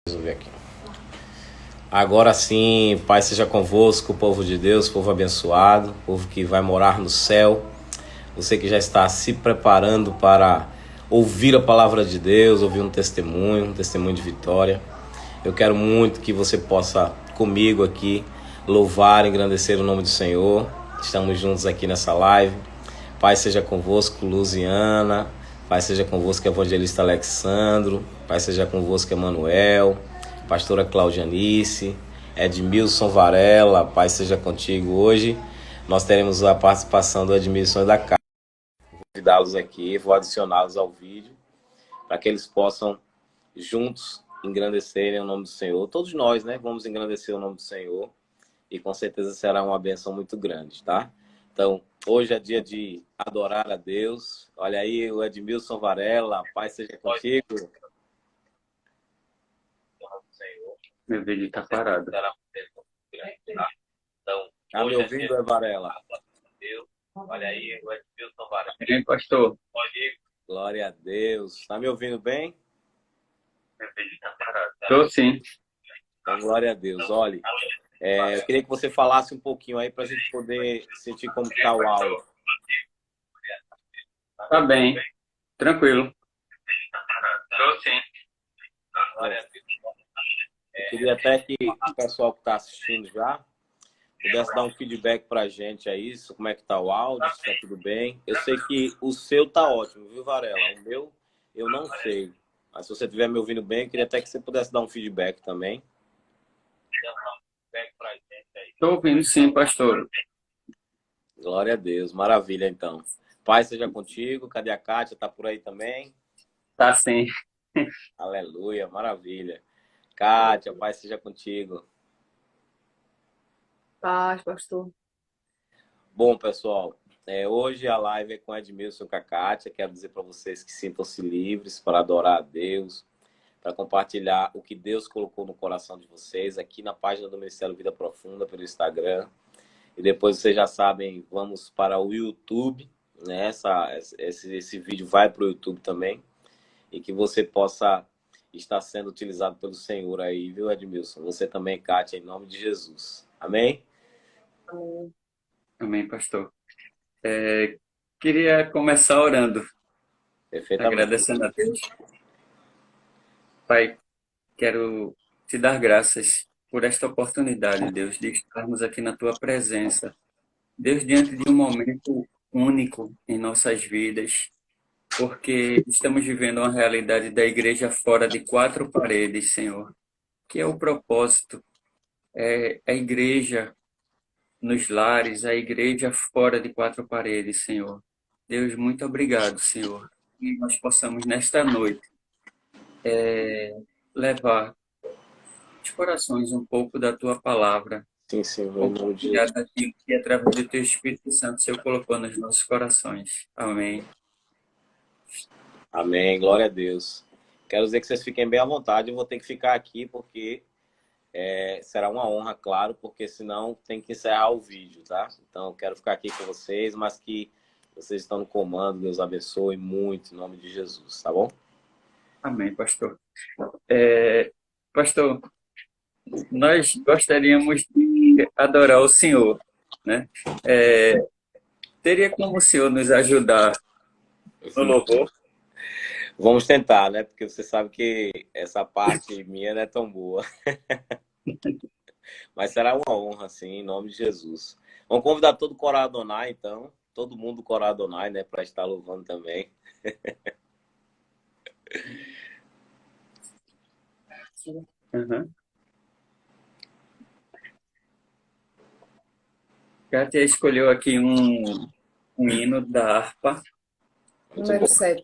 Resolver aqui. Agora sim, Pai seja convosco, povo de Deus, povo abençoado, povo que vai morar no céu. Você que já está se preparando para ouvir a palavra de Deus, ouvir um testemunho de vitória. Eu quero muito que você possa, comigo aqui, louvar e engrandecer o nome do Senhor. Estamos juntos aqui nessa live. Pai seja convosco, Luziana. Pai seja convosco, evangelista Alexandro. Pai seja convosco, Emanuel. Pastora Claudianice. Edmilson Varela. Pai seja contigo. Hoje nós teremos a participação do Edmilson e da Casa. Vou convidá-los aqui, vou adicioná-los ao vídeo, para que eles possam juntos engrandecerem o nome do Senhor. Todos nós, né, vamos engrandecer o nome do Senhor. E com certeza será uma bênção muito grande, tá? Então, hoje é dia de adorar a Deus. Olha aí o Edmilson Varela, paz seja contigo. Meu vídeo tá parado. Tá me ouvindo, Varela? Olha aí o Edmilson Varela. Bem, pastor? Glória a Deus. Tá me ouvindo bem? Meu vídeo tá parado. Tô sim. Então, glória a Deus. Olha, eu queria que você falasse um pouquinho aí para a gente poder sentir como está o áudio. Tá bem. Tranquilo. Tô sim. Eu queria até que o pessoal que está assistindo já pudesse dar um feedback para a gente aí, como é que tá o áudio, se está tudo bem. Eu sei que o seu tá ótimo, viu, Varela? O meu, eu não sei. Mas se você estiver me ouvindo bem, eu queria até que você pudesse dar um feedback também. Tô ouvindo sim, pastor. Glória a Deus, maravilha então. Pai seja contigo, cadê a Kátia? Tá por aí também? Tá sim. Aleluia, maravilha. Kátia, Pai seja contigo. Paz, pastor. Bom, pessoal, hoje a live é com Edmilson e com a Kátia. Quero dizer para vocês que sintam-se livres para adorar a Deus, para compartilhar o que Deus colocou no coração de vocês aqui na página do Ministério Vida Profunda pelo Instagram. E depois vocês já sabem, vamos para o YouTube, né? Esse vídeo vai para o YouTube também. E que você possa estar sendo utilizado pelo Senhor aí, viu, Edmilson? Você também, Kátia, em nome de Jesus. Amém? Amém, pastor. Queria começar orando, Perfeitamente. agradecendo a Deus. Pai, quero te dar graças por esta oportunidade, Deus, de estarmos aqui na tua presença. Deus, diante de um momento único em nossas vidas, porque estamos vivendo uma realidade da igreja fora de quatro paredes, Senhor, que é o propósito, é a igreja nos lares, a igreja fora de quatro paredes, Senhor. Deus, muito obrigado, Senhor, que nós possamos nesta noite levar os corações um pouco da tua palavra, Sim, Senhor, em nome de Jesus. compartilhar daquilo que através do teu Espírito Santo o Senhor colocou nos nossos corações. Amém. Amém, glória a Deus. Quero dizer que vocês fiquem bem à vontade. Eu vou ter que ficar aqui porque será uma honra, claro, porque senão tem que encerrar o vídeo, tá? Então, eu quero ficar aqui com vocês, mas que vocês estão no comando. Deus abençoe muito, em nome de Jesus, tá bom? Amém, pastor. Pastor, nós gostaríamos de adorar o Senhor, né? Teria como o Senhor nos ajudar no louvor? Vamos tentar, né? Porque você sabe que essa parte minha não é tão boa. Mas será uma honra, sim, em nome de Jesus. Vamos convidar todo o Coral Adonai, então. Todo mundo do Coral Adonai, né? Para estar louvando também. Uhum. Kátia escolheu aqui um hino da harpa. Número 7.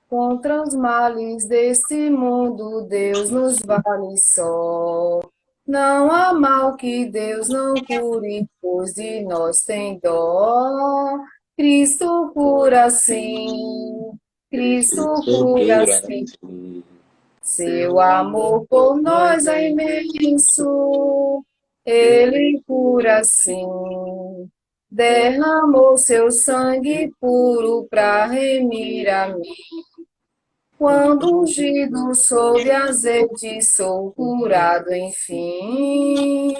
Contra os males deste mundo, Deus nos vale só. Não há mal que Deus não cure, pois de nós tem dó. Cristo cura sim, Cristo cura sim. Seu amor por nós é imenso, Ele cura sim. derramou seu sangue puro para remir a mim. Quando ungido sob azeite, sou curado, enfim.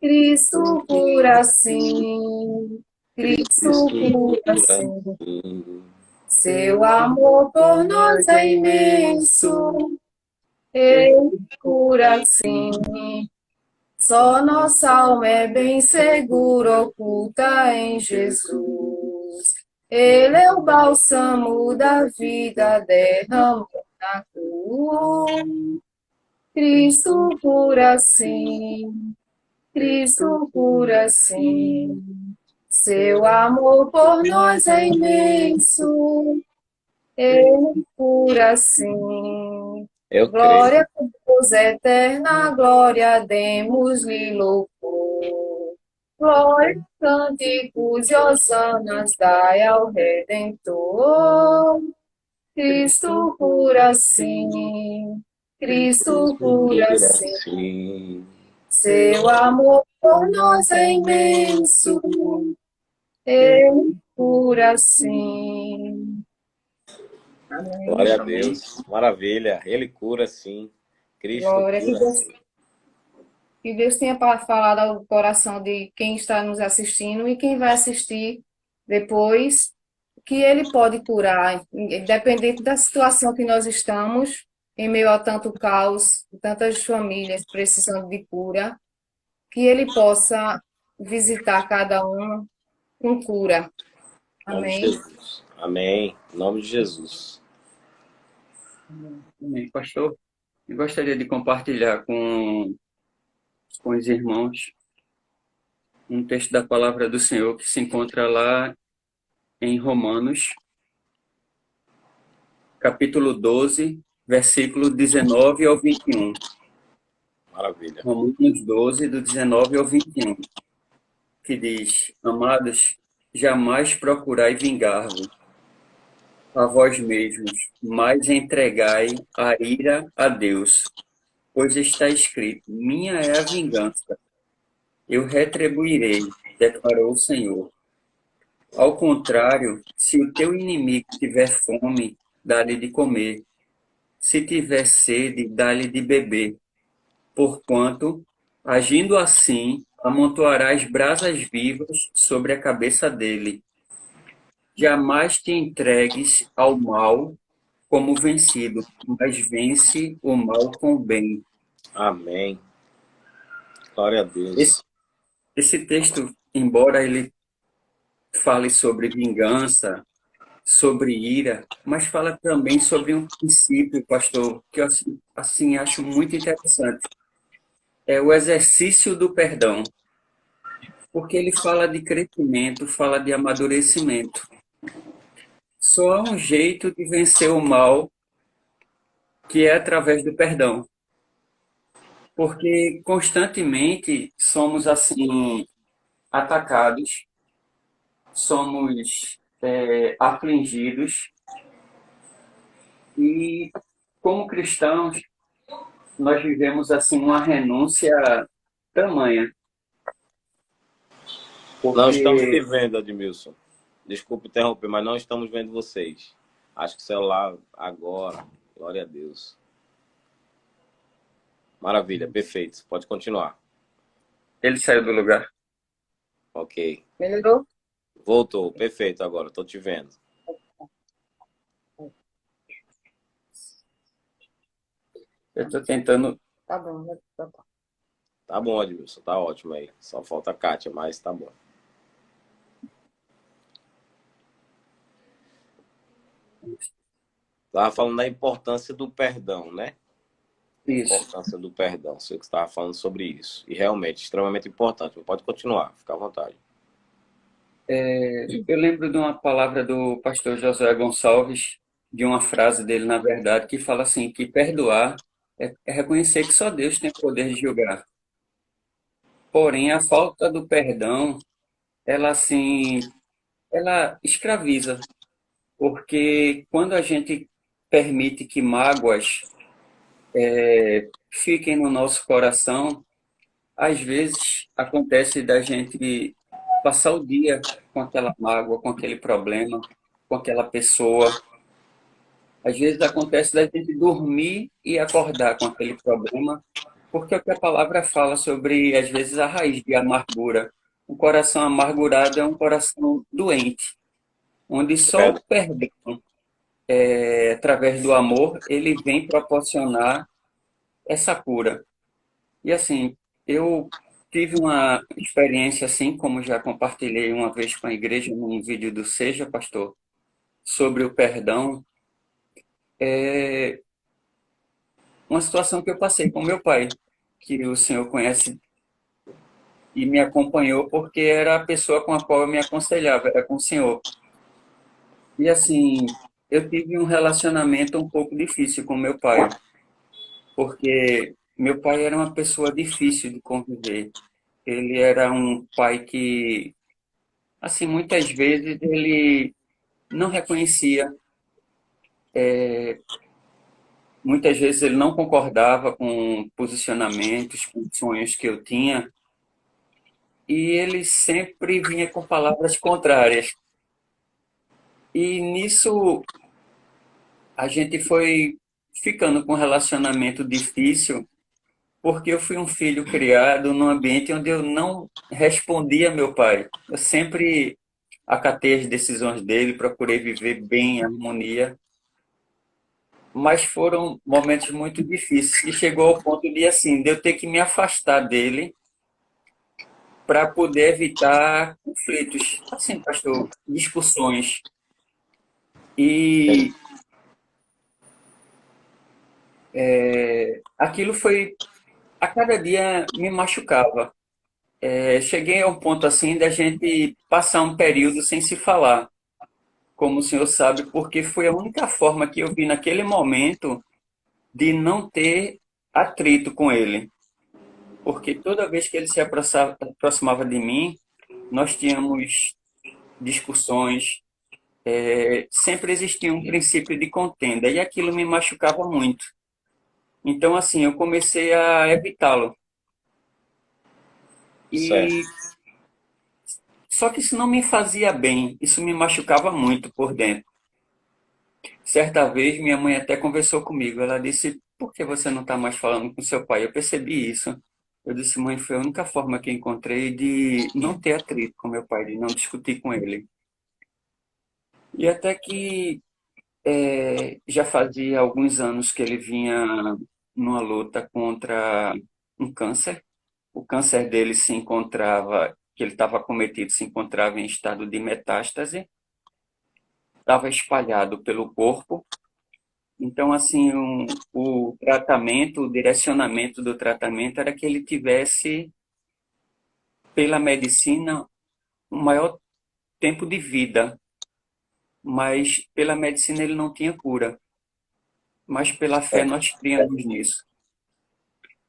Cristo cura sim, Cristo cura sim. Seu amor por nós é imenso, Ele cura sim. Só nossa alma é bem segura, oculta em Jesus. Ele é o bálsamo da vida, derramado na cruz. Cristo cura sim, Cristo cura sim. Seu amor por nós é imenso, Ele cura sim. Eu creio. Glória a Deus, eterna glória, demos-lhe louvor. Glória, cânticos e hosanas, dai ao Redentor. Cristo cura sim, Cristo cura sim. Seu amor por nós é imenso, Ele cura sim. Amém. Glória a Deus. Maravilha. Ele cura sim. Cristo Glória, cura sim. que Deus tenha falado ao coração de quem está nos assistindo e quem vai assistir depois, que Ele pode curar, independente da situação que nós estamos, em meio a tanto caos, tantas famílias precisando de cura, que Ele possa visitar cada um com cura. Em nome de Amém. Jesus. Amém. Em nome de Jesus. Amém, pastor. Eu gostaria de compartilhar com os irmãos um texto da palavra do Senhor que se encontra lá em Romanos, capítulo 12, versículo 19 ao 21. Maravilha. Romanos 12, do 19 ao 21, que diz: Amados, jamais procurai vingar-vos a vós mesmos, mas entregai a ira a Deus, pois está escrito: minha é a vingança, eu retribuirei, declarou o Senhor. Ao contrário, se o teu inimigo tiver fome, dá-lhe de comer. Se tiver sede, dá-lhe de beber. Porquanto, agindo assim, amontoarás brasas vivas sobre a cabeça dele. Jamais te entregues ao mal como vencido, mas vence o mal com o bem. Amém. Glória a Deus. Esse texto, embora ele fale sobre vingança, sobre ira, mas fala também sobre um princípio, pastor, que eu assim acho muito interessante. É o exercício do perdão, porque ele fala de crescimento, fala de amadurecimento. Só há um jeito de vencer o mal, que é através do perdão. Porque constantemente somos assim atacados, somos afligidos e como cristãos nós vivemos assim uma renúncia tamanha. Não estamos te Porque vendo, Edmilson. Desculpe interromper, mas não estamos vendo vocês. Acho que o celular agora. Glória a Deus. Maravilha, perfeito. Pode continuar. ele saiu do lugar. Ok. Melhorou? Voltou, perfeito agora. Estou te vendo. Eu estou tentando. Tá bom, tá bom. Tá bom, Edmilson. Tá ótimo aí. Só falta a Kátia, mas tá bom. Estava falando da importância do perdão, né? Isso. Importância do perdão. Sei que você estava falando sobre isso. E realmente, extremamente importante. Pode continuar, fica à vontade. Eu lembro de uma palavra do pastor Josué Gonçalves, de uma frase dele, na verdade, que fala assim, que perdoar é reconhecer que só Deus tem o poder de julgar. Porém, a falta do perdão, ela assim, ela escraviza, porque quando a gente permite que mágoas fiquem no nosso coração, às vezes acontece da gente passar o dia com aquela mágoa, com aquele problema, com aquela pessoa. Às vezes acontece da gente dormir e acordar com aquele problema, porque é o que a palavra fala sobre, às vezes, a raiz de amargura. Um coração amargurado é um coração doente, onde só o perdão, através do amor, ele vem proporcionar essa cura. E assim, eu tive uma experiência assim, como já compartilhei uma vez com a igreja num vídeo do Seja, pastor, sobre o perdão. É uma situação que eu passei com meu pai, que o senhor conhece e me acompanhou porque era a pessoa com a qual eu me aconselhava, era com o senhor. E assim, eu tive um relacionamento um pouco difícil com meu pai, porque meu pai era uma pessoa difícil de conviver. Ele era um pai que, assim, muitas vezes ele não reconhecia, muitas vezes ele não concordava com posicionamentos, com sonhos que eu tinha, e ele sempre vinha com palavras contrárias. E nisso a gente foi ficando com um relacionamento difícil, porque eu fui um filho criado num ambiente onde eu não respondia a meu pai. Eu sempre acatei as decisões dele, procurei viver bem em harmonia, mas foram momentos muito difíceis, que chegou ao ponto de, assim, de eu ter que me afastar dele para poder evitar conflitos, assim, pastor, discussões. E aquilo foi, a cada dia me machucava. Cheguei a um ponto assim da gente passar um período sem se falar, como o senhor sabe, porque foi a única forma que eu vi naquele momento de não ter atrito com ele. Porque toda vez que ele se aproximava de mim, nós tínhamos discussões, sempre existia um princípio de contenda, e aquilo me machucava muito. Então, assim, eu comecei a evitá-lo. Certo. E só que isso não me fazia bem, isso me machucava muito por dentro. Certa vez, minha mãe até conversou comigo. Ela disse: Por que você não está mais falando com seu pai? Eu percebi isso. Eu disse: Mãe, foi a única forma que encontrei de não ter atrito com meu pai, de não discutir com ele. E até que já fazia alguns anos que ele vinha numa luta contra um câncer. O câncer dele se encontrava, que ele estava acometido, se encontrava em estado de metástase, estava espalhado pelo corpo. Então, assim, o tratamento, o direcionamento do tratamento era que ele tivesse, pela medicina, um maior tempo de vida, mas pela medicina ele não tinha cura, mas pela fé Certo. nós criamos nisso.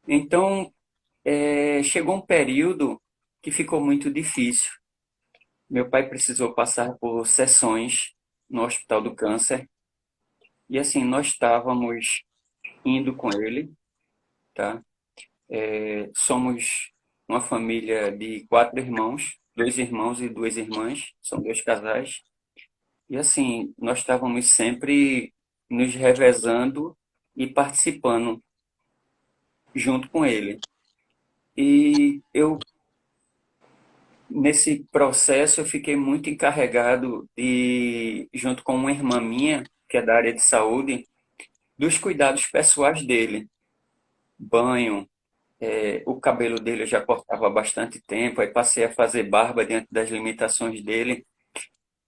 Então, chegou um período que ficou muito difícil. Meu pai precisou passar por sessões no Hospital do Câncer, e assim, nós estávamos indo com ele, tá? Somos uma família de 4 irmãos, 2 irmãos e 2 irmãs, são 2 casais. E assim, nós estávamos sempre nos revezando e participando junto com ele. E eu, nesse processo, eu fiquei muito encarregado de, junto com uma irmã minha, que é da área de saúde, dos cuidados pessoais dele. Banho, o cabelo dele eu já cortava há bastante tempo, aí passei a fazer barba diante das limitações dele.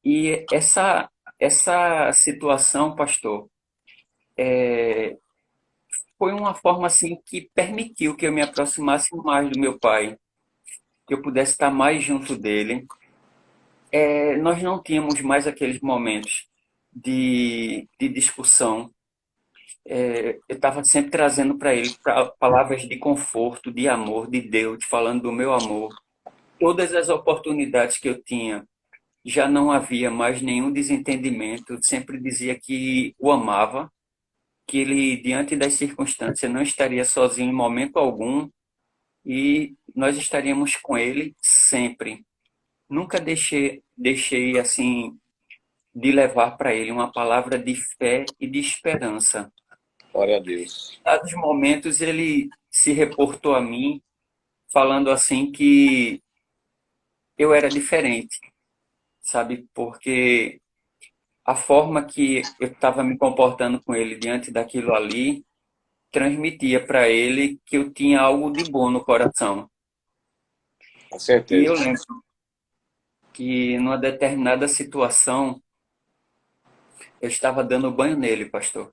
E essa situação, pastor, foi uma forma assim que permitiu que eu me aproximasse mais do meu pai, que eu pudesse estar mais junto dele. Nós não tínhamos mais aqueles momentos de discussão. Eu estava sempre trazendo para ele palavras de conforto, de amor, de Deus, falando do meu amor. Todas as oportunidades que eu tinha, já não havia mais nenhum desentendimento. Eu sempre dizia que o amava, que ele, diante das circunstâncias, não estaria sozinho em momento algum e nós estaríamos com ele sempre. nunca deixei assim de levar para ele uma palavra de fé e de esperança. Glória a Deus. Em dados momentos ele se reportou a mim falando assim que eu era diferente, sabe? Porque a forma que eu estava me comportando com ele diante daquilo ali transmitia para ele que eu tinha algo de bom no coração. Com E eu certeza. lembro que numa determinada situação eu estava dando banho nele, pastor.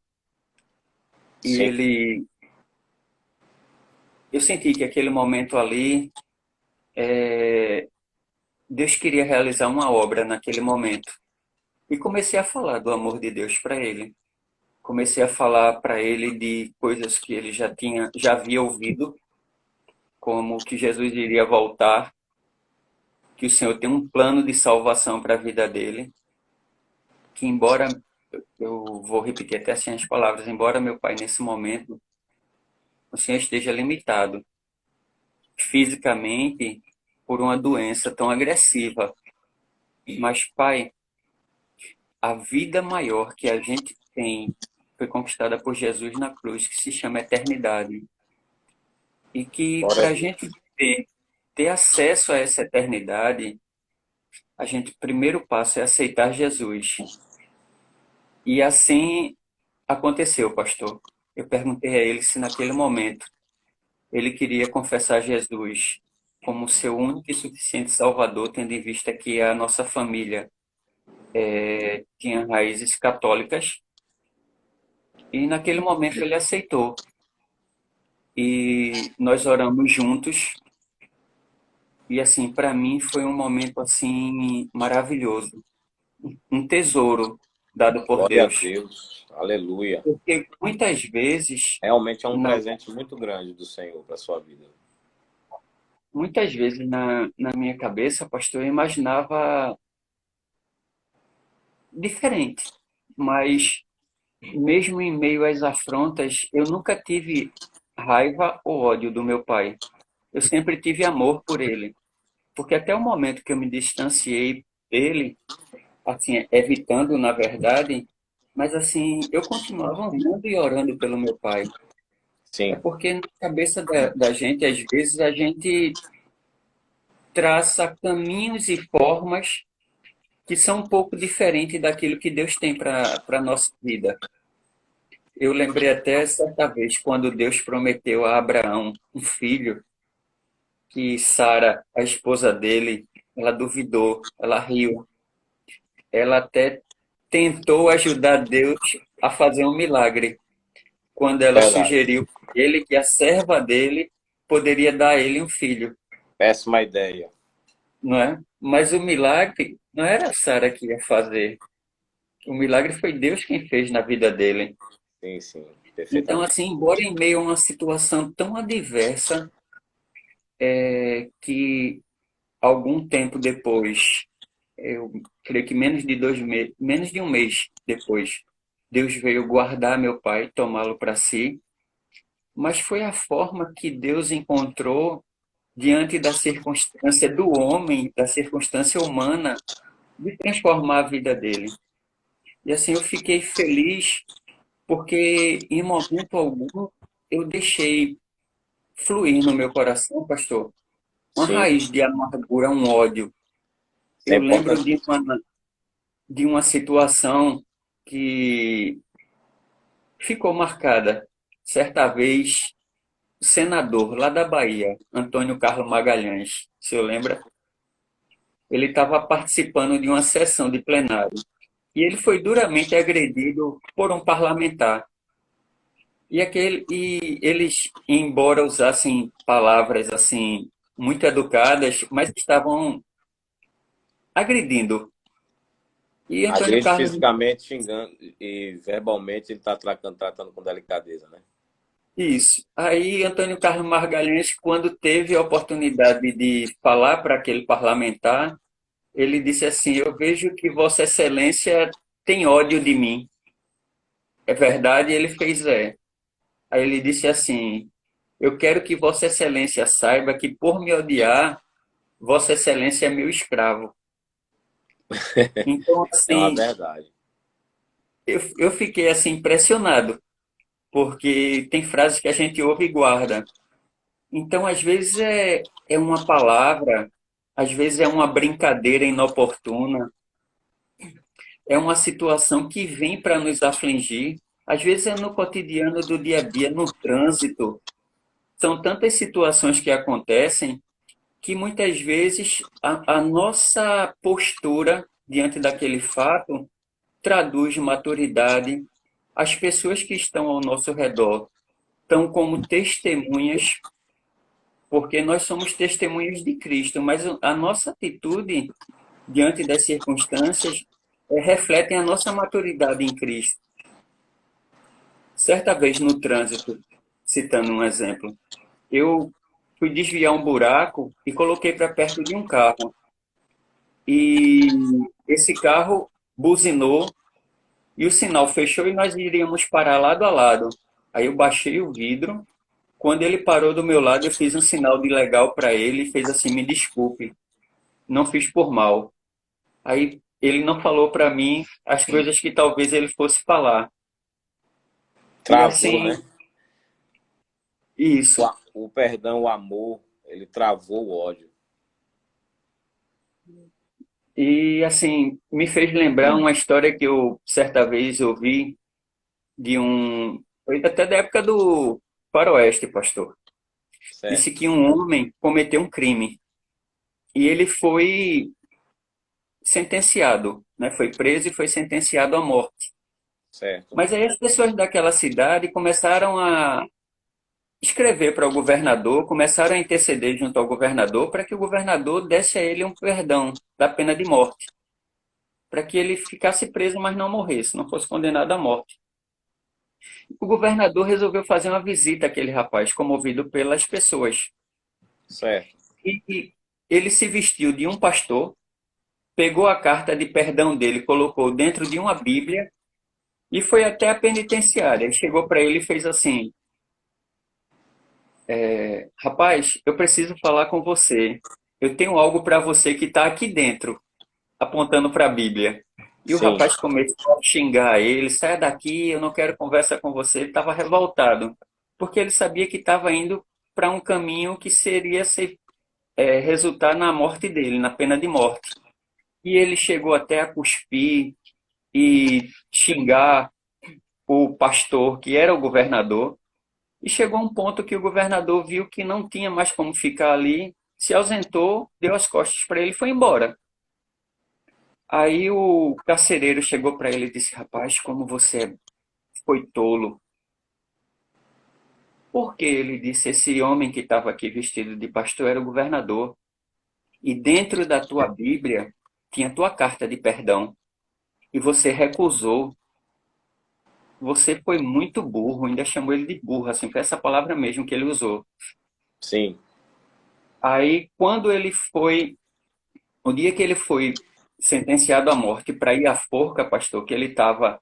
E Sim. eu senti que aquele momento ali, Deus queria realizar uma obra naquele momento. E comecei a falar do amor de Deus para ele. Comecei a falar para ele de coisas que ele já havia ouvido, como que Jesus iria voltar, que o Senhor tem um plano de salvação para a vida dele, que embora, eu vou repetir até assim as palavras, embora meu pai nesse momento, o Senhor esteja limitado fisicamente por uma doença tão agressiva, mas pai, a vida maior que a gente tem foi conquistada por Jesus na cruz, que se chama eternidade. E que Glória a para a gente Deus. ter acesso a essa eternidade, a gente, o primeiro passo é aceitar Jesus. E assim aconteceu, pastor. Eu perguntei a ele se naquele momento ele queria confessar Jesus como seu único e suficiente Salvador, tendo em vista que a nossa família tinha raízes católicas. E naquele momento ele aceitou. E nós oramos juntos. E assim, para mim foi um momento assim maravilhoso, um tesouro dado por Glória a Deus. Deus. Aleluia. Porque muitas vezes, Realmente é um na, presente muito grande do Senhor para a sua vida. muitas vezes na minha cabeça, pastor, eu imaginava diferente. Mas mesmo em meio às afrontas, eu nunca tive raiva ou ódio do meu pai. Eu sempre tive amor por ele. Porque até o momento que eu me distanciei dele, assim, evitando, na verdade, mas assim, eu continuava amando e orando pelo meu pai. É Sim, porque na cabeça da gente, às vezes, a gente traça caminhos e formas que são um pouco diferentes daquilo que Deus tem para a nossa vida. Eu lembrei até certa vez, quando Deus prometeu a Abraão um filho, que Sara, a esposa dele, ela duvidou, ela riu, ela até tentou ajudar Deus a fazer um milagre, quando ela verdade. sugeriu a ele que a serva dele poderia dar a ele um filho, Péssima ideia. não é? Mas o milagre não era Sara que ia fazer. O milagre foi Deus quem fez na vida dele. Sim, sim, Então, perfeitamente. assim, embora em meio a uma situação tão adversa, que algum tempo depois, eu creio que menos de 2 meses, menos de um mês depois, Deus veio guardar meu pai, tomá-lo para si, mas foi a forma que Deus encontrou diante da circunstância do homem, da circunstância humana, de transformar a vida dele. E assim eu fiquei feliz porque em momento algum eu deixei fluir no meu coração, pastor, uma Sim, raiz de amargura, um ódio. isso é Eu lembro importante. de uma situação que ficou marcada. Certa vez, o senador lá da Bahia, Antônio Carlos Magalhães, o senhor lembra? Ele estava participando de uma sessão de plenário e ele foi duramente agredido por um parlamentar. E eles, embora usassem palavras assim muito educadas, mas estavam agredindo. E Antônio Agride Carlos, fisicamente, xingando e verbalmente ele está tratando com delicadeza, né? isso. Aí Antônio Carlos Magalhães, quando teve a oportunidade de falar para aquele parlamentar, ele disse assim: Eu vejo que Vossa Excelência tem ódio de mim. É verdade? Ele fez é. Aí ele disse assim: Eu quero que Vossa Excelência saiba que por me odiar, Vossa Excelência é meu escravo. Então, É uma assim, verdade. eu fiquei assim impressionado, porque tem frases que a gente ouve e guarda. Então, às vezes é uma palavra, às vezes é uma brincadeira inoportuna, é uma situação que vem para nos afligir, às vezes é no cotidiano do dia a dia, no trânsito. São tantas situações que acontecem que muitas vezes a nossa postura diante daquele fato traduz maturidade. As pessoas que estão ao nosso redor estão como testemunhas, porque nós somos testemunhas de Cristo, mas a nossa atitude diante das circunstâncias refletem a nossa maturidade em Cristo. Certa vez no trânsito, citando um exemplo, eu fui desviar um buraco e coloquei para perto de um carro. E esse carro buzinou e o sinal fechou e nós iríamos parar lado a lado. Aí eu baixei o vidro. Quando ele parou do meu lado, eu fiz um sinal de legal para ele e fez assim: me desculpe, não fiz por mal. Aí ele não falou para mim as coisas que talvez ele fosse falar. E Travou, assim, né? isso. O perdão, o amor, ele travou o ódio. E assim, me fez lembrar uma história que eu certa vez ouvi de um. Foi até da época do Faroeste, pastor. Disse Certo, que um homem cometeu um crime e ele foi sentenciado, né? Foi preso e foi sentenciado à morte. certo. Mas aí as pessoas daquela cidade começaram a escrever para o governador, começaram a interceder junto ao governador para que o governador desse a ele um perdão da pena de morte, para que ele ficasse preso, mas não morresse, não fosse condenado à morte. O governador resolveu fazer uma visita àquele rapaz, comovido pelas pessoas. Certo. E ele se vestiu de um pastor, pegou a carta de perdão dele, colocou dentro de uma Bíblia e foi até a penitenciária. Ele chegou para ele e fez assim: rapaz, eu preciso falar com você. Eu tenho algo para você que está aqui dentro, apontando para a Bíblia. E o Sim, rapaz começou a xingar ele: sai daqui, eu não quero conversa com você. Ele estava revoltado, porque ele sabia que estava indo para um caminho que seria resultar na morte dele, na pena de morte. E ele chegou até a cuspir e xingar o pastor, que era o governador, e chegou a um ponto que o governador viu que não tinha mais como ficar ali, se ausentou, deu as costas para ele e foi embora. Aí o carcereiro chegou para ele e disse: rapaz, como você foi tolo. Porque ele disse: esse homem que estava aqui vestido de pastor era o governador. E dentro da tua Bíblia tinha a tua carta de perdão. E você recusou. Você foi muito burro, ainda chamou ele de burro, assim, foi essa palavra mesmo que ele usou. sim. Aí, quando ele foi, o dia que ele foi sentenciado à morte para ir à forca, pastor, que ele estava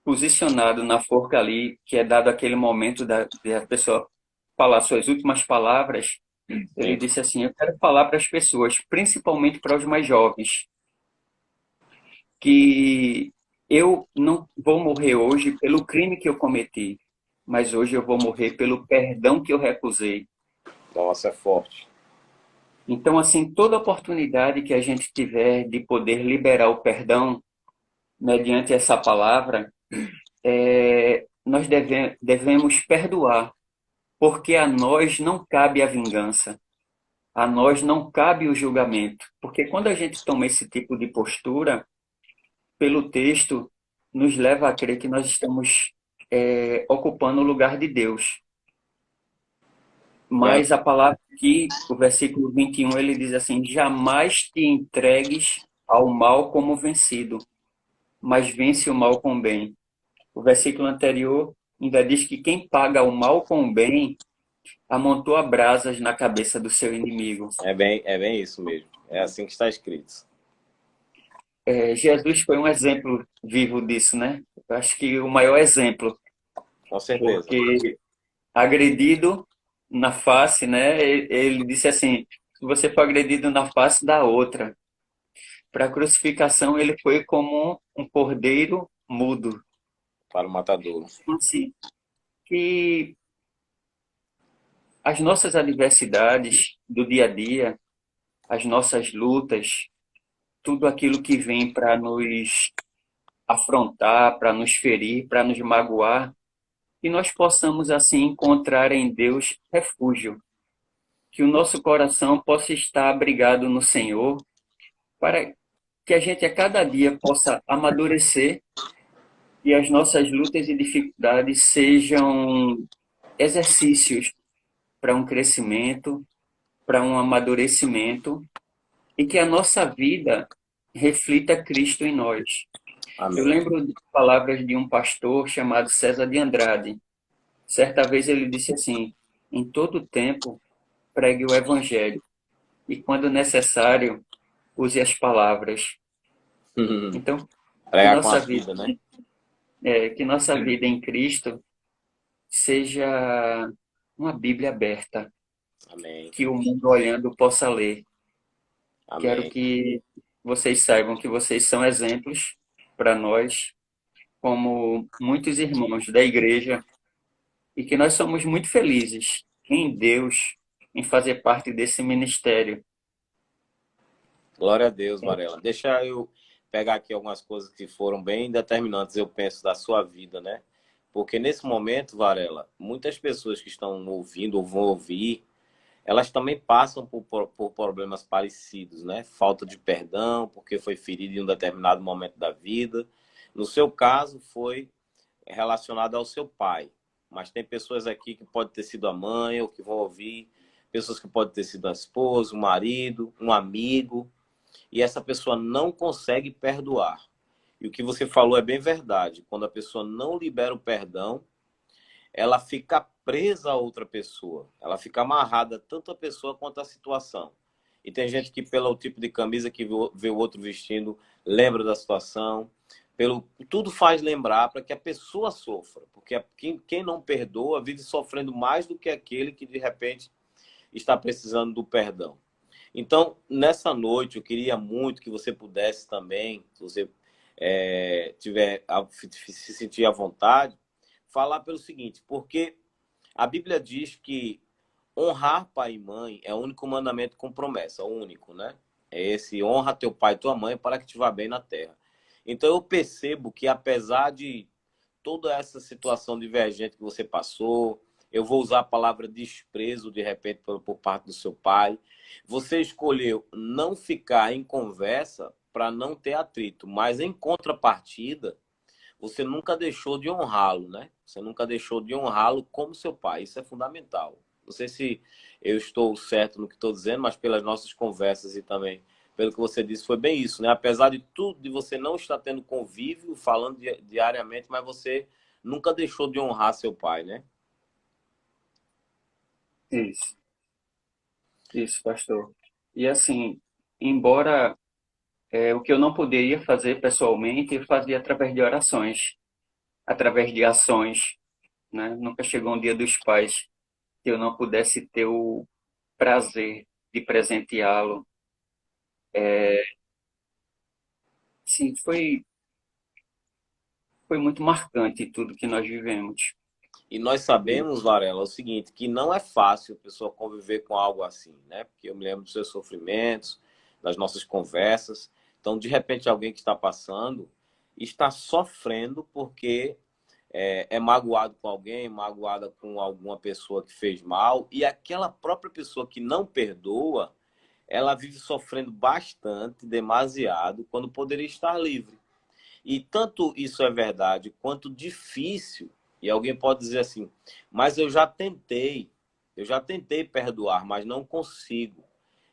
posicionado na forca ali, que é dado aquele momento da pessoa falar suas últimas palavras, ele Sim. disse assim: eu quero falar para as pessoas, principalmente para os mais jovens, que eu não vou morrer hoje pelo crime que eu cometi, mas hoje eu vou morrer pelo perdão que eu recusei. Nossa, é forte. Então, assim, toda oportunidade que a gente tiver de poder liberar o perdão mediante essa palavra, nós devemos perdoar, porque a nós não cabe a vingança, a nós não cabe o julgamento. Porque quando a gente toma esse tipo de postura, pelo texto, nos leva a crer que nós estamos ocupando o lugar de Deus. Ver- Mas a palavra aqui, o versículo 21, ele diz assim: jamais te entregues ao mal como vencido, mas vence o mal com o bem. O versículo anterior ainda diz que quem paga o mal com o bem amontoa brasas na cabeça do seu inimigo. É bem isso mesmo. É assim que está escrito. Jesus foi um exemplo vivo disso, né? Eu acho que o maior exemplo, Com certeza. porque agredido na face, né? Ele disse assim: Se você for agredido na face da outra, para a crucificação ele foi como um cordeiro mudo. Para o matador. Então, assim, que as nossas adversidades do dia a dia, as nossas lutas, tudo aquilo que vem para nos afrontar, para nos ferir, para nos magoar, que nós possamos assim encontrar em Deus refúgio, que o nosso coração possa estar abrigado no Senhor, para que a gente a cada dia possa amadurecer e as nossas lutas e dificuldades sejam exercícios para um crescimento, para um amadurecimento e que a nossa vida reflita Cristo em nós. Eu Amém. lembro de palavras de um pastor chamado César de Andrade. Certa vez ele disse assim: em todo tempo pregue o evangelho e quando necessário use as palavras. Então, que Pregar com a nossa vida, vida, né? que nossa vida em Cristo seja uma Bíblia aberta, Amém. que o mundo olhando possa ler. Quero Amém. que vocês saibam que vocês são exemplos para nós, como muitos irmãos da igreja, e que nós somos muito felizes em Deus, em fazer parte desse ministério. Glória a Deus, Varela. Deixa eu pegar aqui algumas coisas que foram bem determinantes, eu penso, da sua vida, né? Porque nesse momento, Varela, muitas pessoas que estão ouvindo ou vão ouvir, elas também passam por problemas parecidos, né? Falta de perdão, porque foi ferido em um determinado momento da vida. No seu caso, foi relacionado ao seu pai. Mas tem pessoas aqui que pode ter sido a mãe, ou que vão ouvir, pessoas que pode ter sido a esposa, o marido, um amigo, e essa pessoa não consegue perdoar. E o que você falou é bem verdade. Quando a pessoa não libera o perdão, ela fica presa a outra pessoa. Ela fica amarrada tanto a pessoa quanto a situação. E tem gente que, pelo tipo de camisa que vê o outro vestindo, lembra da situação. Tudo faz lembrar para que a pessoa sofra. Porque quem não perdoa vive sofrendo mais do que aquele que, de repente, está precisando do perdão. Então, nessa noite, eu queria muito que você pudesse também, se você se sentir à vontade, falar pelo seguinte, porque a Bíblia diz que honrar pai e mãe é o único mandamento com promessa, o único, né? É esse, honra teu pai e tua mãe para que te vá bem na terra. Então eu percebo que apesar de toda essa situação divergente que você passou, eu vou usar a palavra desprezo de repente por parte do seu pai, você escolheu não ficar em conversa para não ter atrito, mas em contrapartida, você nunca deixou de honrá-lo, né? Você nunca deixou de honrá-lo como seu pai. Isso é fundamental. Não sei se eu estou certo no que estou dizendo, mas pelas nossas conversas e também pelo que você disse, foi bem isso, né? Apesar de tudo, de você não estar tendo convívio, falando diariamente, mas você nunca deixou de honrar seu pai, né? Isso, isso, pastor. E assim, embora o que eu não poderia fazer pessoalmente, eu fazia através de orações, através de ações, né? Nunca chegou um dia dos pais que eu não pudesse ter o prazer de presenteá-lo. Sim, foi muito marcante tudo que nós vivemos. E nós sabemos, Varela, o seguinte, que não é fácil a pessoa conviver com algo assim, né? Porque eu me lembro dos seus sofrimentos, das nossas conversas. Então, de repente, alguém que está passando está sofrendo porque é magoado com alguém, magoada com alguma pessoa que fez mal, e aquela própria pessoa que não perdoa, ela vive sofrendo bastante, demasiado, quando poderia estar livre. E tanto isso é verdade, quanto difícil. E alguém pode dizer assim, mas eu já tentei perdoar, mas não consigo.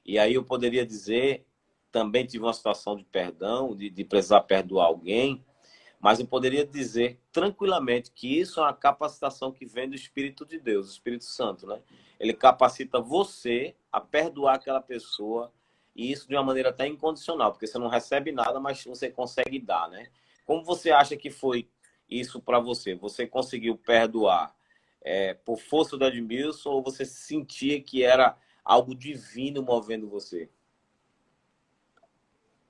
E aí eu poderia dizer, também tive uma situação de perdão, de precisar perdoar alguém, mas eu poderia dizer tranquilamente que isso é uma capacitação que vem do Espírito de Deus, do Espírito Santo, né? Ele capacita você a perdoar aquela pessoa, e isso de uma maneira até incondicional, porque você não recebe nada, mas você consegue dar, né? Como você acha que foi isso para você? Você conseguiu perdoar por força do Edmilson ou você sentia que era algo divino movendo você?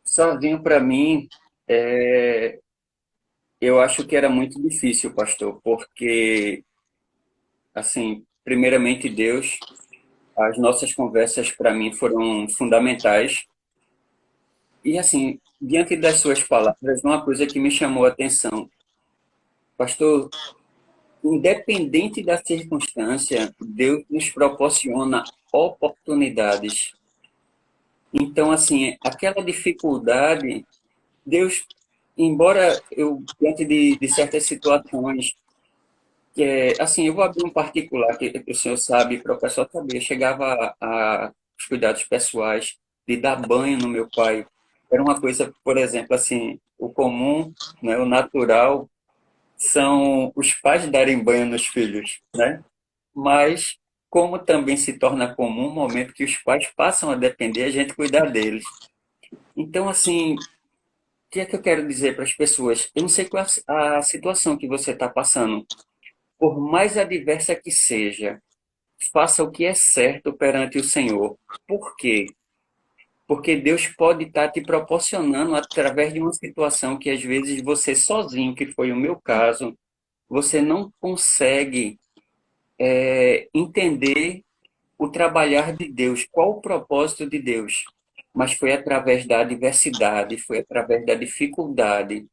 Sozinho, para mim, é, eu acho que era muito difícil, pastor, porque, assim, primeiramente Deus, as nossas conversas para mim foram fundamentais. E, assim, diante das suas palavras, uma coisa que me chamou a atenção, pastor, independente da circunstância, Deus nos proporciona oportunidades. Então, assim, aquela dificuldade, Deus, embora eu, diante de certas situações, assim, eu vou abrir um particular que o senhor sabe, para o pessoal saber, chegava a os cuidados pessoais, de dar banho no meu pai. Era uma coisa, por exemplo, assim, o comum, né, o natural, são os pais darem banho nos filhos, né? Mas como também se torna comum o momento que os pais passam a depender, a gente cuidar deles. Então, assim, o que é que eu quero dizer para as pessoas? Eu não sei qual é a situação que você está passando. Por mais adversa que seja, faça o que é certo perante o Senhor. Por quê? Porque Deus pode estar te proporcionando através de uma situação que às vezes você sozinho, que foi o meu caso, você não consegue entender o trabalhar de Deus, qual o propósito de Deus. Mas foi através da adversidade, foi através da dificuldade,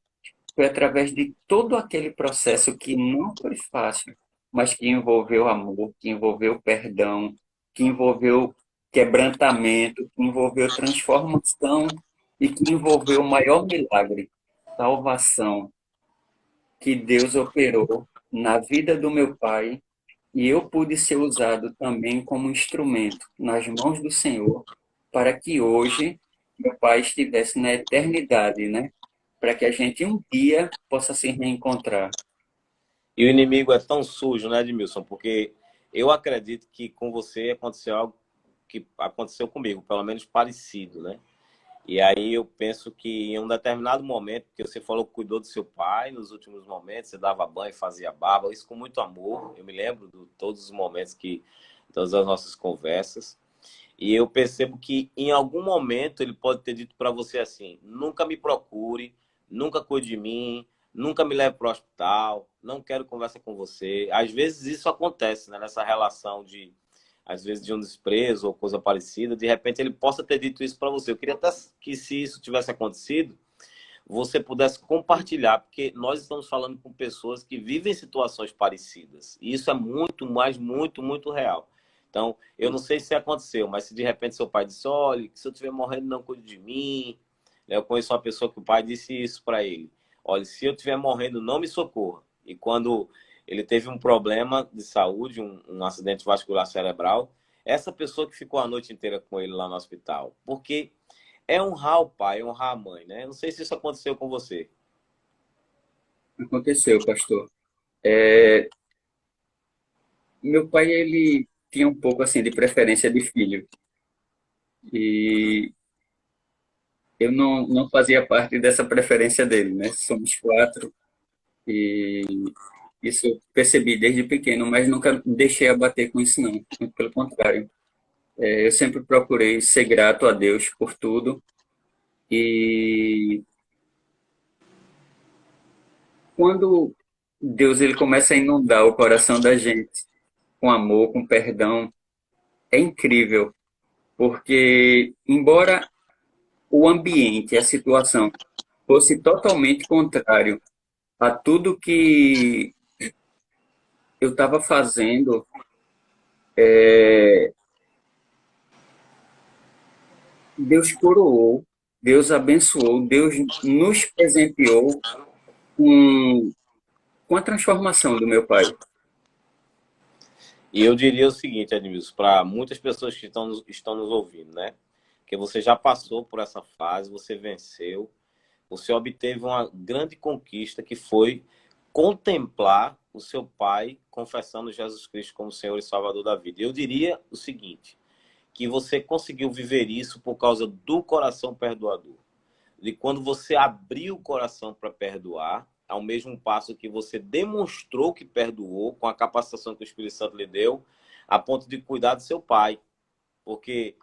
foi através de todo aquele processo que não foi fácil, mas que envolveu amor, que envolveu perdão, que envolveu quebrantamento, que envolveu transformação e que envolveu o maior milagre, salvação, que Deus operou na vida do meu pai e eu pude ser usado também como instrumento nas mãos do Senhor para que hoje meu pai estivesse na eternidade, né? Para que a gente um dia possa se reencontrar. E o inimigo é tão sujo, né, Edmilson? Porque eu acredito que com você aconteceu algo que aconteceu comigo, pelo menos parecido, né? E aí eu penso que em um determinado momento, que você falou que cuidou do seu pai nos últimos momentos, você dava banho, fazia barba, isso com muito amor. Eu me lembro de todos os momentos todas as nossas conversas. E eu percebo que em algum momento ele pode ter dito para você assim: nunca me procure, nunca cuide de mim, nunca me leve para o hospital, não quero conversa com você. Às vezes isso acontece, né, nessa relação às vezes de um desprezo ou coisa parecida. De repente ele possa ter dito isso para você. Eu queria até que, se isso tivesse acontecido, você pudesse compartilhar, porque nós estamos falando com pessoas que vivem situações parecidas. E isso é muito, mais muito, muito real. Então, eu não sei se aconteceu, mas se de repente seu pai disse: olha, se eu estiver morrendo, não cuide de mim. Eu conheço uma pessoa que o pai disse isso para ele: olha, se eu estiver morrendo, não me socorra. E quando ele teve um problema de saúde, um acidente vascular cerebral, essa pessoa que ficou a noite inteira com ele lá no hospital. Porque é honrar o pai, é honrar a mãe, né? Eu não sei se isso aconteceu com você. Aconteceu, pastor. Meu pai, ele tinha um pouco assim de preferência de filho. E eu não fazia parte dessa preferência dele, né? Somos quatro e isso eu percebi desde pequeno, mas nunca deixei abater com isso, não. Muito pelo contrário. Eu sempre procurei ser grato a Deus por tudo. E quando Deus ele começa a inundar o coração da gente com amor, com perdão, é incrível, porque embora o ambiente, a situação fosse totalmente contrário a tudo que eu estava fazendo, Deus coroou, Deus abençoou, Deus nos presenteou com, com a transformação do meu pai. E eu diria o seguinte, Edmilson, para muitas pessoas que estão nos ouvindo, né? Que você já passou por essa fase, você venceu, você obteve uma grande conquista que foi contemplar o seu pai confessando Jesus Cristo como Senhor e Salvador da vida. Eu diria o seguinte, que você conseguiu viver isso por causa do coração perdoador. De quando você abriu o coração para perdoar, ao mesmo passo que você demonstrou que perdoou, com a capacitação que o Espírito Santo lhe deu, a ponto de cuidar do seu pai. Porque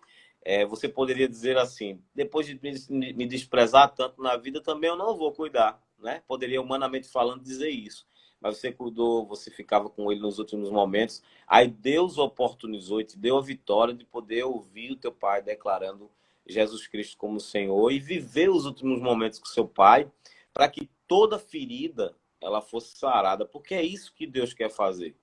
você poderia dizer assim, depois de me desprezar tanto na vida, também eu não vou cuidar, né? Poderia, humanamente falando, dizer isso. Mas você cuidou, você ficava com ele nos últimos momentos. Aí Deus oportunizou e te deu a vitória de poder ouvir o teu pai declarando Jesus Cristo como Senhor e viver os últimos momentos com seu pai, para que toda ferida ela fosse sarada, porque é isso que Deus quer fazer.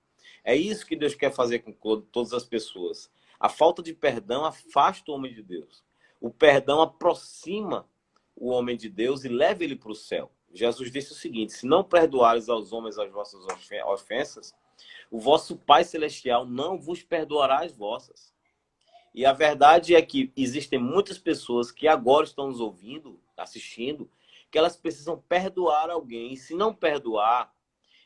É isso que Deus quer fazer com todas as pessoas. A falta de perdão afasta o homem de Deus. O perdão aproxima o homem de Deus e leva ele para o céu. Jesus disse o seguinte: se não perdoares aos homens as vossas ofensas, o vosso Pai Celestial não vos perdoará as vossas. E a verdade é que existem muitas pessoas que agora estão nos ouvindo, assistindo, que elas precisam perdoar alguém. E se não perdoar,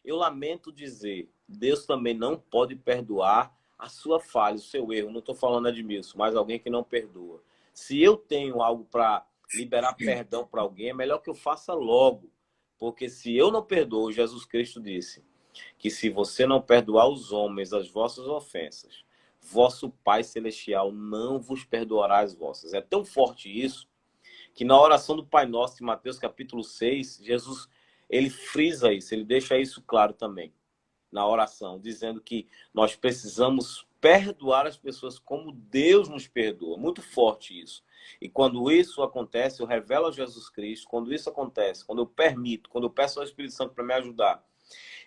eu lamento dizer, Deus também não pode perdoar a sua falha, o seu erro. Não estou falando Edmilson, mas alguém que não perdoa. Se eu tenho algo para liberar perdão para alguém, é melhor que eu faça logo. Porque se eu não perdoo, Jesus Cristo disse que se você não perdoar os homens as vossas ofensas, vosso Pai Celestial não vos perdoará as vossas. É tão forte isso, que na oração do Pai Nosso, em Mateus capítulo 6, Jesus, ele frisa isso, ele deixa isso claro também, na oração, dizendo que nós precisamos perdoar as pessoas como Deus nos perdoa. Muito forte isso. E quando isso acontece, eu revelo a Jesus Cristo. Quando isso acontece, quando eu permito, quando eu peço ao Espírito Santo para me ajudar,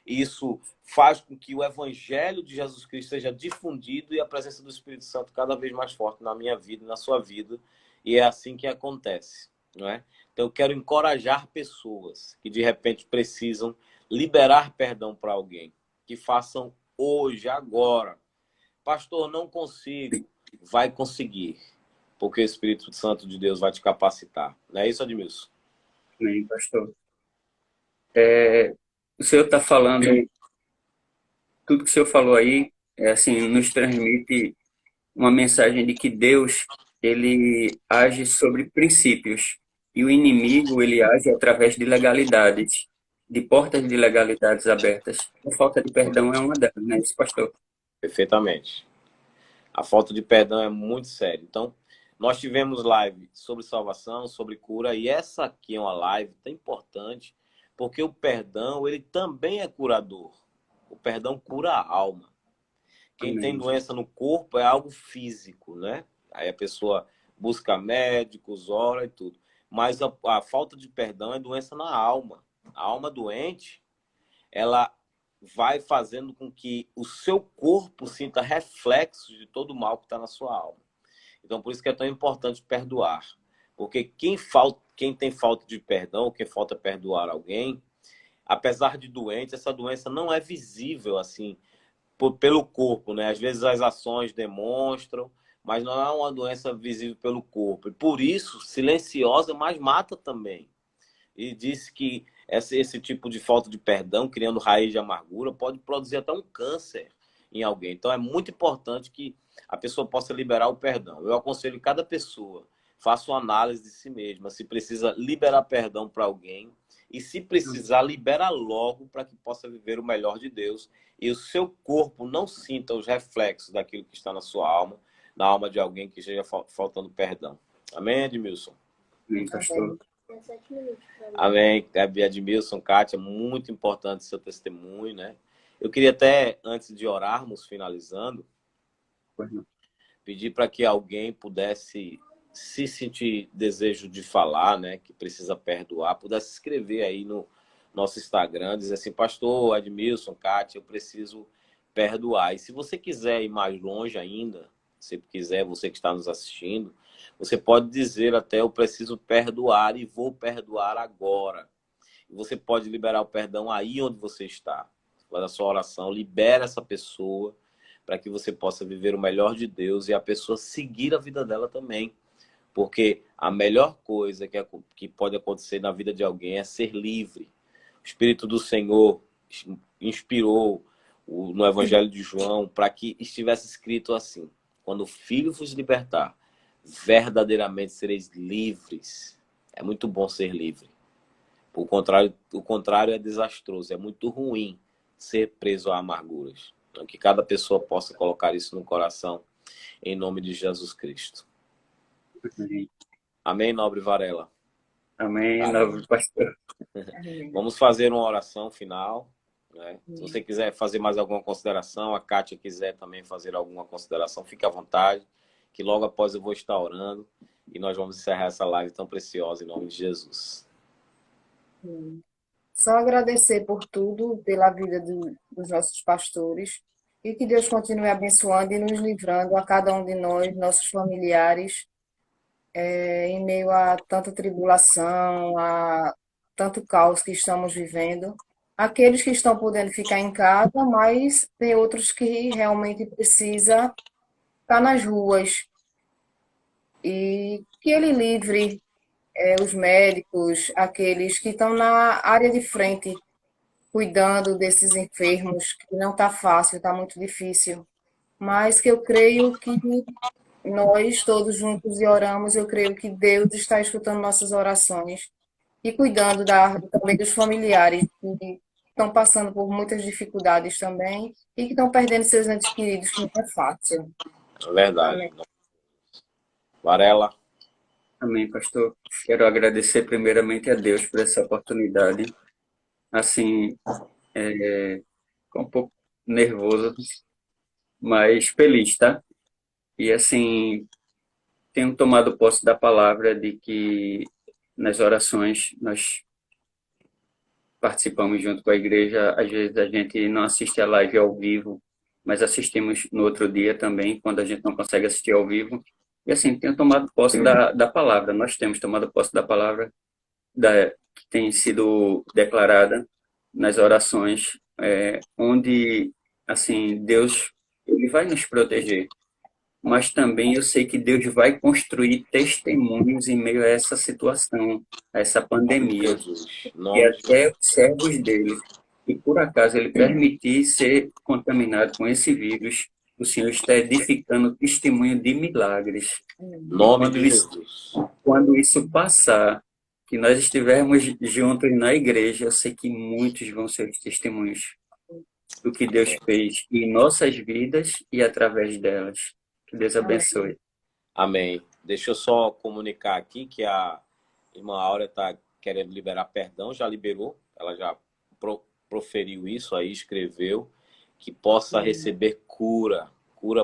isso faz com que o Evangelho de Jesus Cristo seja difundido e a presença do Espírito Santo cada vez mais forte na minha vida e na sua vida. E é assim que acontece, não é? Então eu quero encorajar pessoas que de repente precisam liberar perdão para alguém, que façam hoje, agora. Pastor, não consigo. Vai conseguir, porque o Espírito Santo de Deus vai te capacitar. Não é isso, Edmilson? Amém, pastor. O senhor está falando, tudo que o senhor falou aí, assim, nos transmite uma mensagem de que Deus, ele age sobre princípios e o inimigo, ele age através de legalidades, de portas de legalidades abertas. A falta de perdão é uma delas, né, isso, pastor? Perfeitamente. A falta de perdão é muito séria. Então, nós tivemos live sobre salvação, sobre cura, e essa aqui é uma live tão importante, porque o perdão, ele também é curador. O perdão cura a alma. Quem Amém. tem doença no corpo é algo físico, né? Aí a pessoa busca médicos, ora e tudo. Mas a falta de perdão é doença na alma. A alma doente, ela vai fazendo com que o seu corpo sinta reflexos de todo o mal que está na sua alma. Então, por isso que é tão importante perdoar. Porque quem tem falta de perdão, quem falta perdoar alguém, apesar de doente, essa doença não é visível assim pelo corpo, né? Às vezes as ações demonstram, mas não é uma doença visível pelo corpo. E por isso, silenciosa, mas mata também. E disse que esse tipo de falta de perdão, criando raiz de amargura, pode produzir até um câncer em alguém. Então é muito importante que a pessoa possa liberar o perdão. Eu aconselho cada pessoa, faça uma análise de si mesma, se precisa liberar perdão para alguém, e se precisar, libera logo para que possa viver o melhor de Deus e o seu corpo não sinta os reflexos daquilo que está na sua alma, na alma de alguém que esteja faltando perdão. Amém, Edmilson? Amém, pastor. Amém, Edmilson, Kátia, muito importante seu testemunho, né? Eu queria até, antes de orarmos, finalizando, pedir para que alguém pudesse, se sentir desejo de falar, né, que precisa perdoar, pudesse escrever aí no nosso Instagram, dizer assim, pastor Edmilson, Kátia, eu preciso perdoar. E se você quiser ir mais longe ainda, se quiser, você que está nos assistindo, você pode dizer até, eu preciso perdoar e vou perdoar agora. E você pode liberar o perdão aí onde você está. Faz a sua oração, libera essa pessoa para que você possa viver o melhor de Deus e a pessoa seguir a vida dela também. Porque a melhor coisa que pode acontecer na vida de alguém é ser livre. O Espírito do Senhor inspirou no Evangelho de João para que estivesse escrito assim: quando o Filho vos libertar, verdadeiramente sereis livres. É muito bom ser livre. O contrário é desastroso, é muito ruim ser preso a amarguras. Então, que cada pessoa possa colocar isso no coração em nome de Jesus Cristo. Amém. Amém, nobre Varela? Amém, nobre pastor. Vamos fazer uma oração final, né? Se você quiser fazer mais alguma consideração, a Kátia quiser também fazer alguma consideração, fique à vontade, que logo após eu vou estar orando e nós vamos encerrar essa live tão preciosa em nome de Jesus. Só agradecer por tudo, pela vida dos nossos pastores, e que Deus continue abençoando e nos livrando a cada um de nós, nossos familiares, em meio a tanta tribulação, a tanto caos que estamos vivendo. Aqueles que estão podendo ficar em casa, mas tem outros que realmente precisam estar nas ruas. E que Ele livre os médicos, aqueles que estão na área de frente, cuidando desses enfermos, que não está fácil, está muito difícil. Mas que eu creio que nós todos juntos e oramos, eu creio que Deus está escutando nossas orações e cuidando também dos familiares que estão passando por muitas dificuldades também e que estão perdendo seus entes queridos, que não é fácil. É verdade. Amém. Varela? Amém, pastor. Quero agradecer primeiramente a Deus por essa oportunidade. Assim, um pouco nervoso, mas feliz, tá? E assim, tenho tomado posse da palavra de que nas orações nós participamos junto com a igreja. Às vezes a gente não assiste a live ao vivo, mas assistimos no outro dia também, quando a gente não consegue assistir ao vivo. E assim, tenho tomado posse da palavra. Nós temos tomado posse da palavra que tem sido declarada nas orações, onde assim Deus ele vai nos proteger, mas também eu sei que Deus vai construir testemunhos em meio a essa situação, a essa pandemia, e até os servos dele, e por acaso ele permitir ser contaminado com esse vírus, o Senhor está edificando testemunho de milagres. Nome de Jesus. Quando isso passar, que nós estivermos juntos na igreja, eu sei que muitos vão ser os testemunhos do que Deus fez em nossas vidas e através delas. Que Deus abençoe. Amém. Deixa eu só comunicar aqui que a irmã Áurea está querendo liberar perdão, já liberou, ela já proferiu isso aí, escreveu, que possa receber cura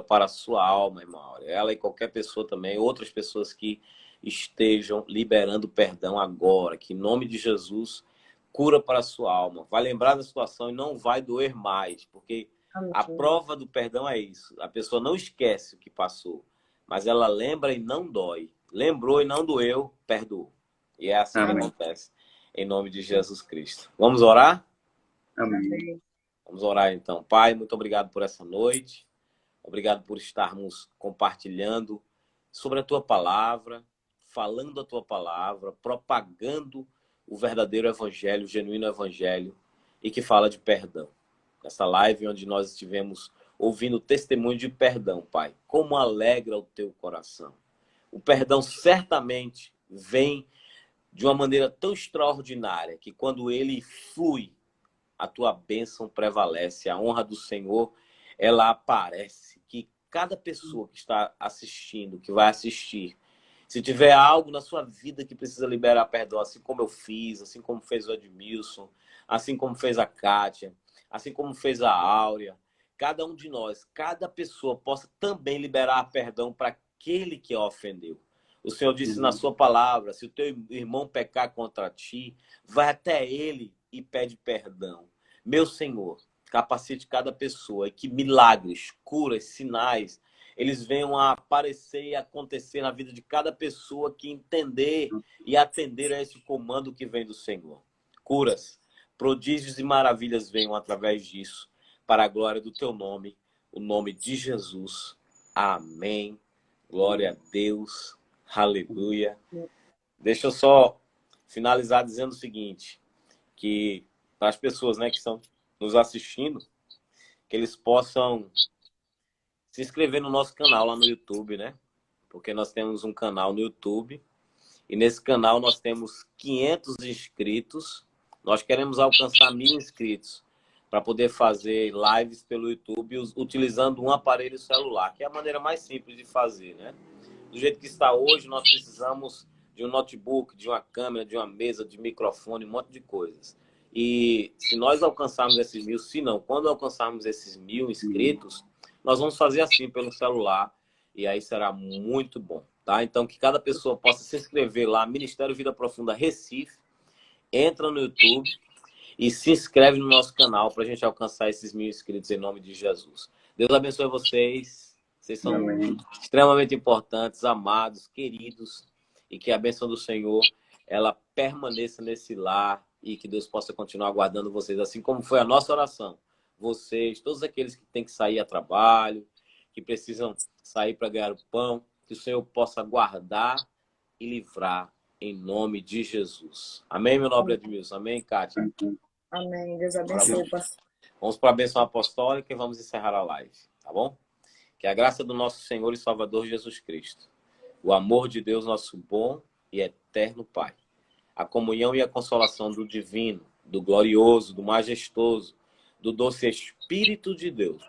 para a sua alma, irmã Áurea. Ela e qualquer pessoa também, outras pessoas que estejam liberando perdão agora, que em nome de Jesus, cura para a sua alma. Vai lembrar da situação e não vai doer mais, porque a prova do perdão é isso. A pessoa não esquece o que passou, mas ela lembra e não dói. Lembrou e não doeu, perdoou. E é assim que acontece, em nome de Jesus Cristo. Vamos orar? Amém. Vamos orar então. Pai, muito obrigado por essa noite. Obrigado por estarmos compartilhando sobre a Tua palavra, falando a Tua palavra, propagando o verdadeiro evangelho, o genuíno evangelho, e que fala de perdão. Nessa live onde nós estivemos ouvindo testemunho de perdão, Pai. Como alegra o Teu coração. O perdão certamente vem de uma maneira tão extraordinária que quando ele flui, a Tua bênção prevalece, a honra do Senhor, ela aparece. Que cada pessoa que está assistindo, que vai assistir, se tiver algo na sua vida que precisa liberar perdão, assim como eu fiz, assim como fez o Edmilson, assim como fez a Kátia, assim como fez a Áurea, cada um de nós, cada pessoa possa também liberar perdão para aquele que a ofendeu. O Senhor disse na sua palavra, se o teu irmão pecar contra ti, vai até ele e pede perdão. Meu Senhor, capacite cada pessoa e que milagres, curas, sinais, eles venham a aparecer e acontecer na vida de cada pessoa que entender e atender a esse comando que vem do Senhor. Curas, prodígios e maravilhas venham através disso, para a glória do Teu nome, o nome de Jesus. Amém. Glória a Deus. Aleluia. Deixa eu só finalizar dizendo o seguinte, que para as pessoas, né, que estão nos assistindo, que eles possam se inscrever no nosso canal lá no YouTube, né? Porque nós temos um canal no YouTube e nesse canal nós temos 500 inscritos. Nós queremos alcançar 1000 inscritos. para poder fazer lives pelo YouTube utilizando um aparelho celular, que é a maneira mais simples de fazer, né? Do jeito que está hoje, nós precisamos de um notebook, de uma câmera, de uma mesa, de microfone, um monte de coisas. E se nós alcançarmos esses 1000, se não, quando alcançarmos esses 1000 inscritos, nós vamos fazer assim pelo celular e aí será muito bom, tá? Então, que cada pessoa possa se inscrever lá, Ministério Vida Profunda Recife, entra no YouTube e se inscreve no nosso canal para a gente alcançar esses 1000 inscritos em nome de Jesus. Deus abençoe vocês. Vocês são extremamente importantes, amados, queridos, e que a bênção do Senhor ela permaneça nesse lar e que Deus possa continuar guardando vocês, assim como foi a nossa oração. Vocês, todos aqueles que têm que sair a trabalho, que precisam sair para ganhar o pão, que o Senhor possa guardar e livrar em nome de Jesus. Amém, meu nobre Edmilson? Amém, Kátia? Amém. Deus abençoe, pastor. Vamos para a bênção apostólica e vamos encerrar a live, tá bom? Que a graça do nosso Senhor e Salvador Jesus Cristo, o amor de Deus, nosso bom e eterno Pai, a comunhão e a consolação do divino, do glorioso, do majestoso, do doce Espírito de Deus,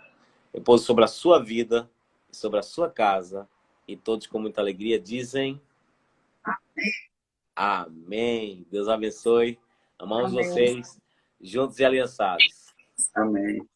repouso sobre a sua vida e sobre a sua casa, e todos com muita alegria dizem amém. Deus abençoe. Amamos Amém. vocês, juntos e aliançados. Amém.